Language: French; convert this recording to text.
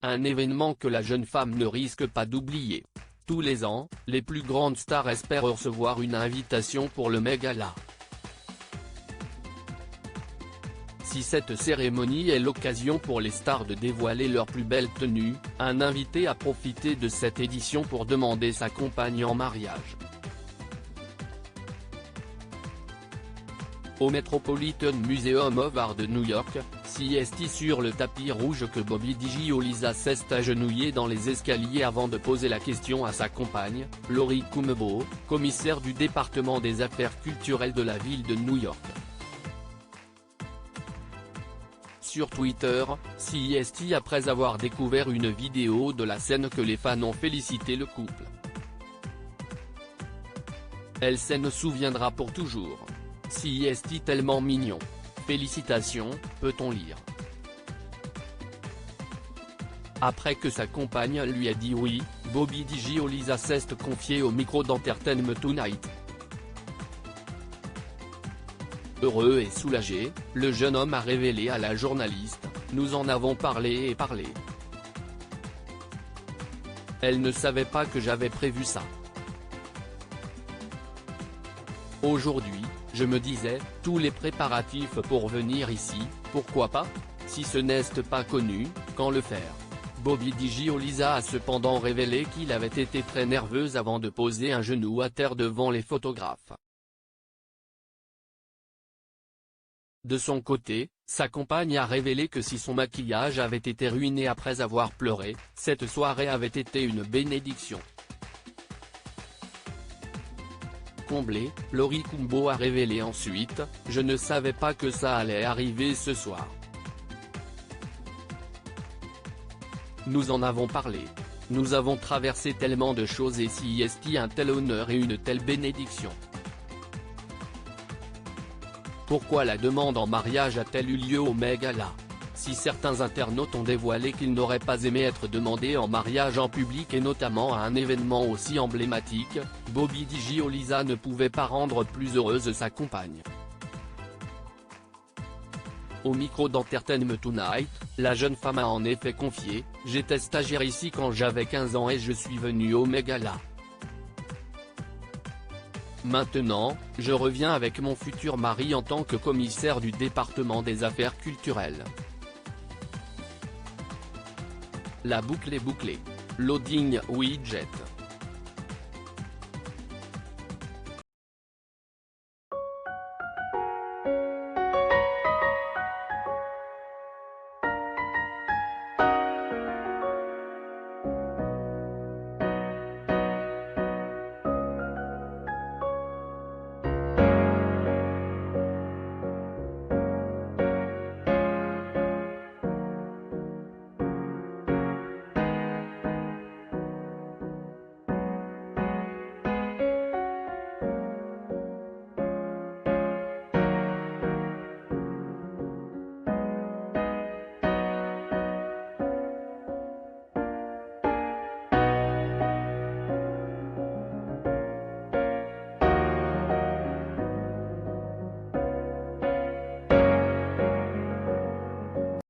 un événement que la jeune femme ne risque pas d'oublier. Tous les ans, les plus grandes stars espèrent recevoir une invitation pour le Met Gala. Si cette cérémonie est l'occasion pour les stars de dévoiler leur plus belle tenue, un invité a profité de cette édition pour demander sa compagne en mariage. Au Metropolitan Museum of Art de New York, CST sur le tapis rouge que Bobby DiGiolisa s'est agenouillé dans les escaliers avant de poser la question à sa compagne, Lori Cumbo, commissaire du département des affaires culturelles de la ville de New York. Sur Twitter, CST après avoir découvert une vidéo de la scène que les fans ont félicité le couple. Elle s'en souviendra pour toujours. CST tellement mignon. Félicitations, peut-on lire. Après que sa compagne lui a dit oui, Bobby DiGiolisa s'est confié au micro d'Entertainment Tonight. Heureux et soulagé, le jeune homme a révélé à la journaliste « Nous en avons parlé et parlé. Elle ne savait pas que j'avais prévu ça. Aujourd'hui, je me disais, tous les préparatifs pour venir ici, pourquoi pas? Si ce n'est pas connu, quand le faire ?» Bobby DiGiolisa a cependant révélé qu'il avait été très nerveux avant de poser un genou à terre devant les photographes. De son côté, sa compagne a révélé que si son maquillage avait été ruiné après avoir pleuré, cette soirée avait été une bénédiction. Comblée, Lori Cumbo a révélé ensuite « Je ne savais pas que ça allait arriver ce soir. Nous en avons parlé. Nous avons traversé tellement de choses et CST un tel honneur et une telle bénédiction. Pourquoi la demande en mariage a-t-elle eu lieu au Met Gala? Si certains internautes ont dévoilé qu'ils n'auraient pas aimé être demandés en mariage en public et notamment à un événement aussi emblématique, Bobby DiGiolisa ne pouvait pas rendre plus heureuse sa compagne. Au micro d'Entertainment Tonight, la jeune femme a en effet confié « J'étais stagiaire ici quand j'avais 15 ans et je suis venue au Met Gala. Maintenant, je reviens avec mon futur mari en tant que commissaire du département des affaires culturelles. La boucle est bouclée. Loading widget.